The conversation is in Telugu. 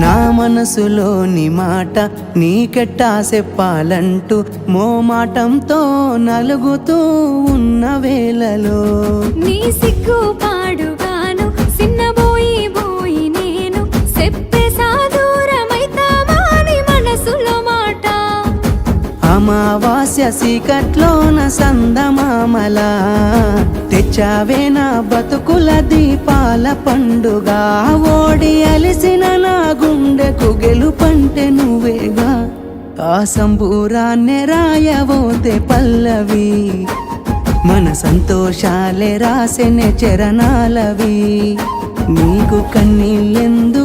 నా మనసులోని మాట నీకెట్టా చెప్పాలంటూ మోమాటంతో నలుగుతూ ఉన్న వేళలో నీ సిగ్గు పాడుగాను సిన్నబోయి బోయి నేను చెప్పేసా దూరమైతామాని మనసులో మాట అమావాస్య సీకట్లోన సందమామలా తెచ్చావే నా బతుకుల దీపాల పండుగ ఓడి అలిసిన నా గుండెకు గెలుపంటే నువ్వేగా ఆ సంబూరాన్నే రాయవోతే పల్లవి మన సంతోషాలే రాసెనే చరణాలవి నీకు కన్నీళ్ళెందుకు